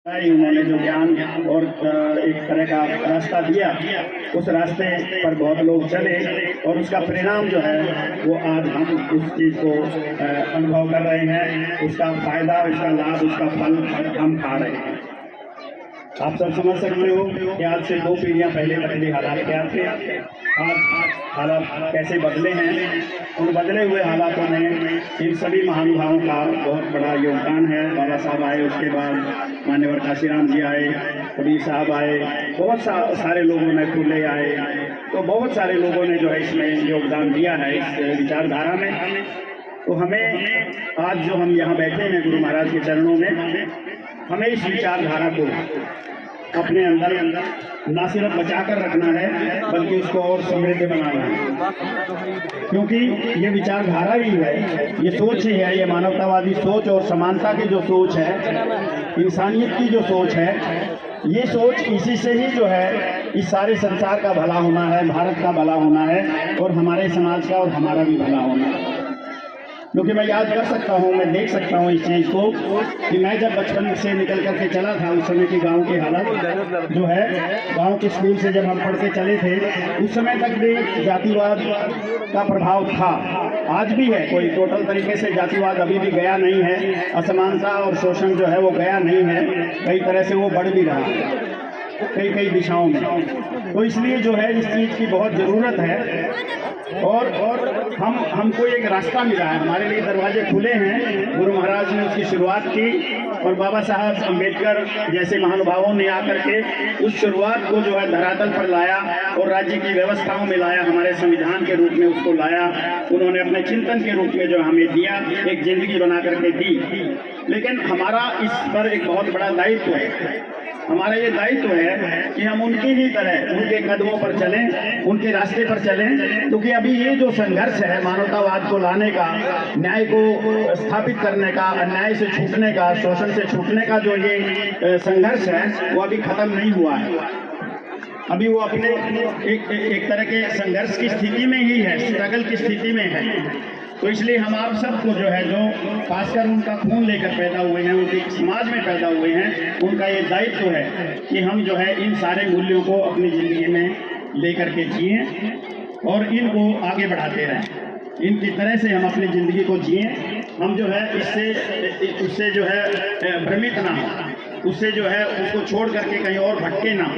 उन्होंने जो ज्ञान और एक तरह का रास्ता दिया, उस रास्ते पर बहुत लोग चले और उसका परिणाम जो है वो आज हम उस चीज़ को अनुभव कर रहे हैं। उसका फायदा, उसका लाभ, उसका फल हम खा रहे हैं। आप सब समझ सकते हो कि आज से 2 पीढ़ियां पहले पहले हालात क्या थे, आज हालात कैसे बदले हैं। उन बदले हुए हालातों में इन सभी महानुभावों का बहुत बड़ा योगदान है। बाबा साहब आए, उसके बाद मान्यवर काशीराम जी आए, कबीर साहब आए, बहुत सारे लोगों ने, फूले आए, तो बहुत सारे लोगों ने जो है इसमें योगदान दिया है इस विचारधारा में। तो हमें आज जो हम यहाँ बैठे हैं गुरु महाराज के चरणों में, हमें इस विचारधारा को अपने अंदर न सिर्फ बचा कर रखना है बल्कि उसको और समृद्ध बनाना है, क्योंकि ये विचारधारा ही है, ये सोच ही है, ये मानवतावादी सोच और समानता की जो सोच है, इंसानियत की जो सोच है, ये सोच इसी से ही जो है इस सारे संसार का भला होना है, भारत का भला होना है और हमारे समाज का और हमारा भी भला होना है। क्योंकि मैं याद कर सकता हूँ, मैं देख सकता हूँ इस चीज़ को कि मैं जब बचपन से निकल करके चला था, उस समय की गांव की हालत जो है, गांव के स्कूल से जब हम पढ़ के चले थे, उस समय तक भी जातिवाद का प्रभाव था, आज भी है। कोई टोटल तरीके से जातिवाद अभी भी गया नहीं है, असमानता और शोषण जो है वो गया नहीं है, कई तरह से वो बढ़ भी रहा है कई कई दिशाओं में। तो इसलिए जो है इस चीज़ की बहुत ज़रूरत है और हमको एक रास्ता मिला है, हमारे लिए दरवाजे खुले हैं। गुरु महाराज ने उसकी शुरुआत की और बाबा साहब अम्बेडकर जैसे महानुभावों ने आकर के उस शुरुआत को जो है धरातल पर लाया और राज्य की व्यवस्थाओं में लाया, हमारे संविधान के रूप में उसको लाया। उन्होंने अपने चिंतन के रूप में जो हमें दिया, एक जिंदगी बना करके दी। लेकिन हमारा इस पर एक बहुत बड़ा दायित्व है। हमारा ये दायित्व है कि हम उनकी ही तरह उनके कदमों पर चलें, उनके रास्ते पर चलें, क्योंकि अभी ये जो संघर्ष है मानवतावाद को लाने का, न्याय को स्थापित करने का, अन्याय से छूटने का, शोषण से छूटने का जो ये संघर्ष है वो अभी खत्म नहीं हुआ है। अभी वो अपने एक तरह के संघर्ष की स्थिति में ही है, स्ट्रगल की स्थिति में है। तो इसलिए हम आप सबको जो है, जो खासकर उनका खून लेकर पैदा हुए हैं, उनके समाज में पैदा हुए हैं, उनका ये दायित्व है कि हम जो है इन सारे मूल्यों को अपनी ज़िंदगी में लेकर के जिएं और इनको आगे बढ़ाते रहें। इनकी तरह से हम अपनी ज़िंदगी को जिएं। हम जो है उससे जो है भ्रमित ना हो, उससे जो है उसको छोड़ करके कहीं और भटके ना,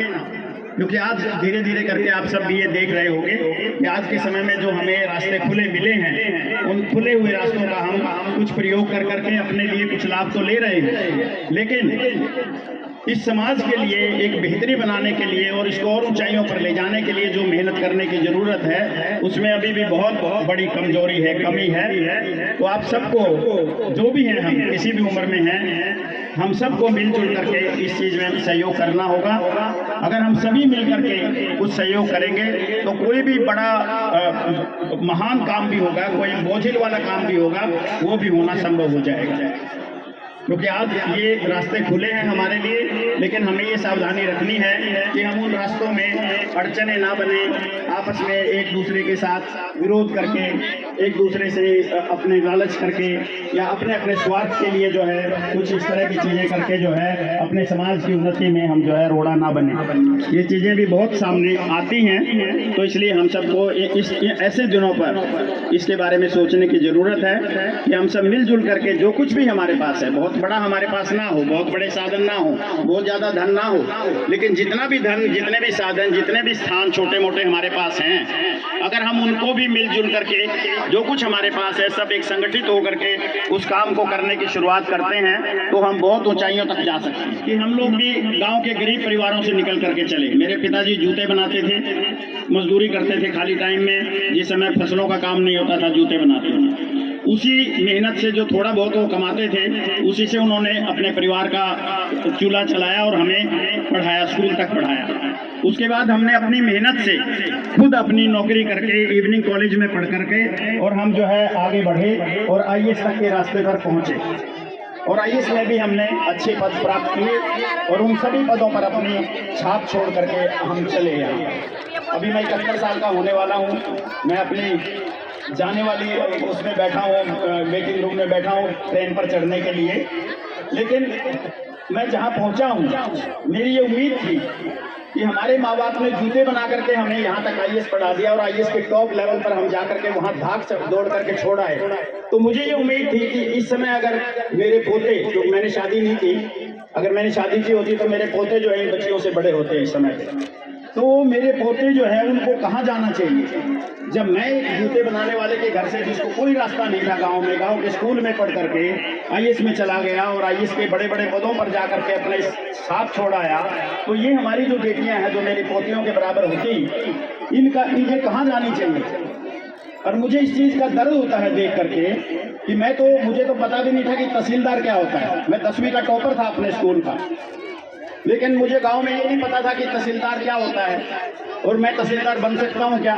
क्योंकि आज धीरे धीरे करके आप सब भी ये देख रहे होंगे कि आज के समय में जो हमें रास्ते खुले मिले हैं, उन खुले हुए रास्तों का हम कुछ प्रयोग कर करके अपने लिए कुछ लाभ तो ले रहे हैं, लेकिन इस समाज के लिए एक बेहतरी बनाने के लिए और इसको और ऊंचाइयों पर ले जाने के लिए जो मेहनत करने की ज़रूरत है, उसमें अभी भी बहुत बड़ी कमजोरी है, कमी है। तो आप सबको, जो भी हैं, हम किसी भी उम्र में हैं, हम सबको मिलजुल करके इस चीज़ में सहयोग करना होगा। अगर हम सभी मिल करके कुछ सहयोग करेंगे तो कोई भी बड़ा महान काम भी होगा, कोई बोझिल वाला काम भी होगा, वो भी होना संभव हो जाएगा। क्योंकि आज ये रास्ते खुले हैं हमारे लिए, लेकिन हमें ये सावधानी रखनी है कि हम उन रास्तों में अड़चने ना बने, आपस में एक दूसरे के साथ विरोध करके, एक दूसरे से अपने लालच करके या अपने अपने स्वार्थ के लिए जो है कुछ इस तरह की चीज़ें करके जो है अपने समाज की उन्नति में हम जो है रोड़ा ना बने। ये चीज़ें भी बहुत सामने आती हैं। तो इसलिए हम सबको इस ऐसे दिनों पर इसके बारे में सोचने की ज़रूरत है कि हम सब मिलजुल करके जो कुछ भी हमारे पास है, बहुत बड़ा हमारे पास ना हो, बहुत बड़े साधन ना हो, बहुत ज़्यादा धन ना हो, लेकिन जितना भी धन, जितने भी साधन, जितने भी स्थान छोटे मोटे हमारे पास हैं, अगर हम उनको भी मिलजुल करके जो कुछ हमारे पास है सब एक संगठित होकर के उस काम को करने की शुरुआत करते हैं, तो हम बहुत ऊंचाइयों तक जा सकते हैं। कि हम लोग भी गांव के गरीब परिवारों से निकल करके चले। मेरे पिताजी जूते बनाते थे, मजदूरी करते थे खाली टाइम में, जिस समय फसलों का काम नहीं होता था जूते बनाते थे। उसी मेहनत से जो थोड़ा बहुत वो कमाते थे, उसी से उन्होंने अपने परिवार का चूल्हा चलाया और हमें पढ़ाया, स्कूल तक पढ़ाया। उसके बाद हमने अपनी मेहनत से खुद अपनी नौकरी करके इवनिंग कॉलेज में पढ़ करके और हम जो है आगे बढ़े और IAS तक के रास्ते पर पहुँचे। और IAS में भी हमने अच्छे पद प्राप्त किए और उन सभी पदों पर अपनी छाप छोड़ करके हम चले गए। अभी मैं 71 साल का होने वाला हूँ। मैं अपनी जाने वाली उसमें बैठा हूँ, वेटिंग रूम में बैठा हूँ ट्रेन पर चढ़ने के लिए। लेकिन मैं जहाँ पहुँचा हूँ, मेरी ये उम्मीद थी कि हमारे माँ बाप ने जूते बना करके हमें यहाँ तक आईएएस पढ़ा दिया और आईएएस के टॉप लेवल पर हम जा करके वहाँ भाग दौड़ करके छोड़ा है। तो मुझे ये उम्मीद थी कि इस समय अगर मेरे पोते, जो मैंने शादी नहीं की, अगर मैंने शादी की होती तो मेरे पोते जो है इन बच्चियों से बड़े होते इस समय पे। तो मेरे पोते जो है उनको कहाँ जाना चाहिए। जब मैं एक जूते बनाने वाले के घर से, जिसको कोई रास्ता नहीं था गांव में, गांव के स्कूल में पढ़ करके आईएएस में चला गया और आईएएस के बड़े बड़े पदों पर जा करके अपने साथ छोड़ आया, तो ये हमारी जो बेटियां हैं जो मेरी पोतियों के बराबर होती, इनके कहाँ जानी चाहिए। और मुझे इस चीज़ का दर्द होता है देख करके कि मुझे तो पता भी नहीं था कि तहसीलदार क्या होता है। मैं 10वीं का टॉपर था अपने स्कूल का, लेकिन मुझे गांव में ये नहीं पता था कि तहसीलदार क्या होता है और मैं तहसीलदार बन सकता हूं क्या,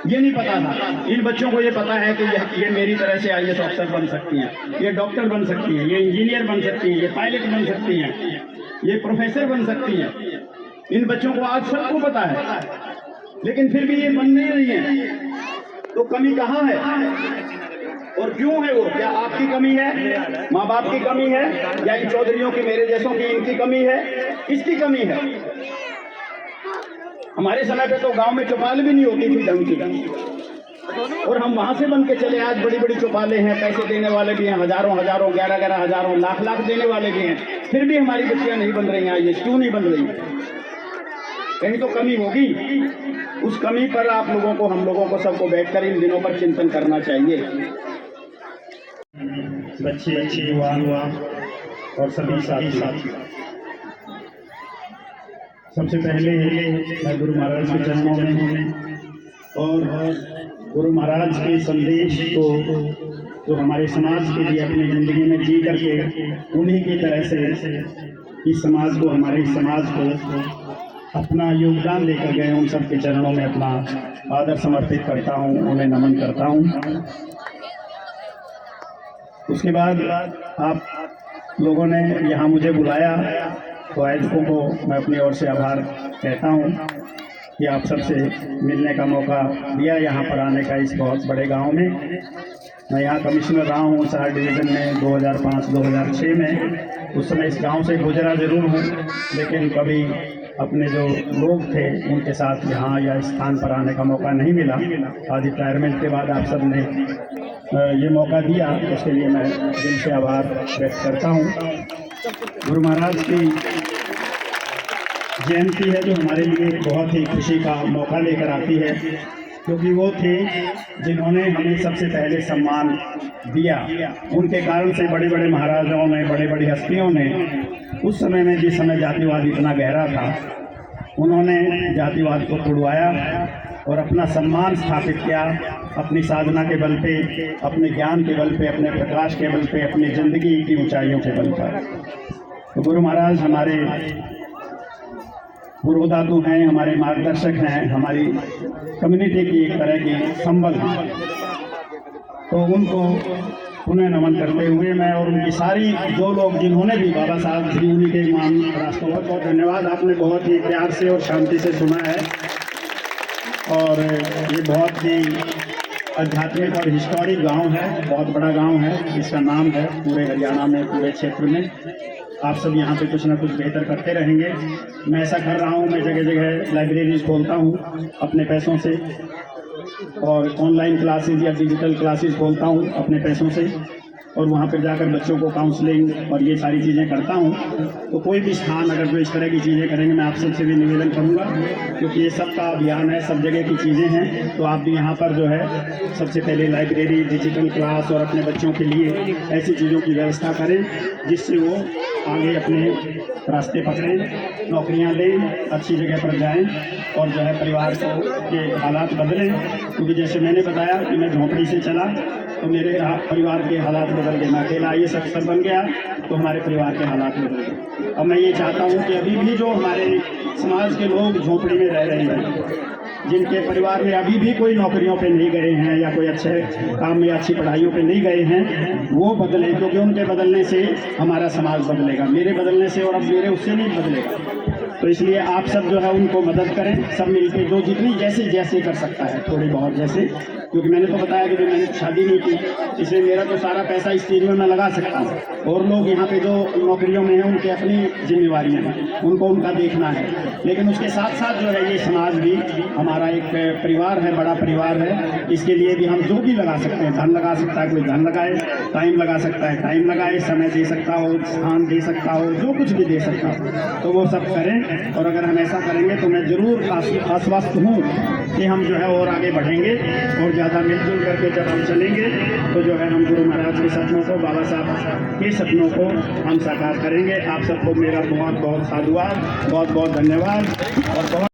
ये नहीं पता था। इन बच्चों को ये पता है कि ये मेरी तरह से आईएएस अफसर बन सकती हैं, ये डॉक्टर बन सकती हैं, ये इंजीनियर बन सकती हैं, ये पायलट बन सकती हैं, ये प्रोफेसर बन सकती हैं। इन बच्चों को आज सबको पता है, लेकिन फिर भी ये बन नहीं रही है। तो कमी कहाँ है और क्यों है वो? क्या आपकी कमी है, माँ बाप की कमी है, या इन चौधरियों की, मेरे जैसों की, इनकी कमी है? किसकी कमी है? हमारे समय पे तो गांव में चौपाल भी नहीं होती थी ढंग की, और हम वहां से बन के चले। आज बड़ी बड़ी चौपालें हैं, पैसे देने वाले भी हैं, हजारों 11 हजारों लाख देने वाले भी हैं, फिर भी हमारी बच्चियां नहीं बन रही हैं। ये क्यों नहीं बन रही? कहीं तो कमी होगी। उस कमी पर आप लोगों को, हम लोगों को, सबको बैठकर इन दिनों पर चिंतन करना चाहिए। बच्चे, युवा और सभी साथी, सबसे पहले मैं गुरु महाराज के चरणों में और गुरु महाराज के संदेश को जो हमारे समाज के लिए अपनी जिंदगी में जी करके उन्हीं की तरह से इस समाज को, हमारे समाज को अपना योगदान देकर गए, उन सब के चरणों में अपना आदर समर्पित करता हूँ, उन्हें नमन करता हूँ। उसके बाद आप लोगों ने यहाँ मुझे बुलाया, तो आयोजकों को मैं अपनी ओर से आभार कहता हूँ कि आप सबसे मिलने का मौका दिया, यहाँ पर आने का, इस बहुत बड़े गांव में। मैं यहाँ कमिश्नर रहा हूँ शहर डिवीज़न में 2005-2006 में। उस समय इस गांव से गुजरा जरूर हूँ, लेकिन कभी अपने जो लोग थे उनके साथ यहाँ या स्थान पर आने का मौका नहीं मिला। आज रिटायरमेंट के बाद आप सब ने ये मौका दिया, उसके लिए मैं दिल से आभार व्यक्त करता हूँ। गुरु महाराज की जयंती है जो हमारे लिए बहुत ही खुशी का मौका लेकर आती है, क्योंकि वो थे जिन्होंने हमें सबसे पहले सम्मान दिया। उनके कारण से बड़े बड़े महाराजाओं ने, बड़े बड़ी हस्तियों ने उस समय में, जिस समय जातिवाद इतना गहरा था, उन्होंने जातिवाद को तुड़वाया और अपना सम्मान स्थापित किया, अपनी साधना के बल पे, अपने ज्ञान के बल पे, अपने प्रकाश के बल पे, अपनी जिंदगी की ऊंचाइयों के बल पर। तो गुरु महाराज हमारे गुरुदातु हैं, हमारे मार्गदर्शक हैं, हमारी कम्युनिटी की एक तरह की संबल हैं। तो उनको उन्हें नमन करते हुए मैं और उनकी सारी जो लोग जिन्होंने भी, बाबा साहब भी उन्हीं के मान राष्ट्र, बहुत बहुत धन्यवाद। आपने बहुत ही प्यार से और शांति से सुना है, और ये बहुत ही आध्यात्मिक और हिस्टोरिक गांव है, बहुत बड़ा गांव है, इसका नाम है पूरे हरियाणा में, पूरे क्षेत्र में। आप सब यहाँ पे कुछ ना कुछ बेहतर करते रहेंगे। मैं ऐसा कर रहा हूँ, मैं जगह जगह लाइब्रेरीज खोलता हूँ अपने पैसों से, और ऑनलाइन क्लासेस या डिजिटल क्लासेस खोलता हूँ अपने पैसों से, और वहाँ पर जाकर बच्चों को काउंसलिंग और ये सारी चीज़ें करता हूँ। तो कोई भी स्थान अगर जो इस तरह की चीज़ें करेंगे, मैं आप सबसे भी निवेदन करूँगा, क्योंकि ये सबका अभियान है, सब जगह की चीज़ें हैं। तो आप भी यहाँ पर जो है सबसे पहले लाइब्रेरी, डिजिटल क्लास और अपने बच्चों के लिए ऐसी चीज़ों की व्यवस्था करें जिससे वो आगे अपने रास्ते पकड़ें, नौकरियां लें, अच्छी जगह पर जाएं, और जो है परिवार के हालात बदलें। क्योंकि जैसे मैंने बताया कि मैं झोंपड़ी से चला, तो मेरे परिवार के हालात बदल गए। मैं अकेला आईएएस अफसर बन गया तो हमारे परिवार के हालात बदल गए। अब मैं ये चाहता हूँ कि अभी भी जो हमारे समाज के लोग झोंपड़ी में रह रहे हैं, जिनके परिवार में अभी भी कोई नौकरियों पे नहीं गए हैं या कोई अच्छे काम में, अच्छी पढ़ाइयों पे नहीं गए हैं, वो बदले, क्योंकि उनके बदलने से हमारा समाज बदलेगा, मेरे बदलने से, और अब मेरे उससे नहीं बदलेगा। तो इसलिए आप सब जो है उनको मदद करें, सब मिलकर, जो जितनी जैसे कर सकता है, थोड़ी बहुत जैसे क्योंकि मैंने तो बताया कि मैंने शादी नहीं की, इसलिए मेरा तो सारा पैसा इस चीज़ में मैं लगा सकता हूँ। और लोग यहाँ पे जो नौकरियों में हैं उनकी अपनी जिम्मेवारियाँ हैं, उनको उनका देखना है। लेकिन उसके साथ साथ जो है ये समाज भी हमारा एक परिवार है, बड़ा परिवार है। इसके लिए भी हम जो भी लगा सकते हैं, धन लगा सकता है कोई धन लगाए, टाइम लगा सकता है टाइम लगाए, समय दे सकता हो, स्थान दे सकता हो, जो कुछ भी दे सकता हो तो वो सब करें। और अगर हम ऐसा करेंगे तो मैं ज़रूर आश्वस्त हूँ कि हम जो है और आगे बढ़ेंगे और ज़्यादा मिलजुल करके जब हम चलेंगे तो जो है हम गुरु महाराज के सपनों को, बाबा साहब के सपनों को हम साकार करेंगे। आप सबको मेरा बहुत बहुत साधुवाद, बहुत बहुत धन्यवाद और बहुत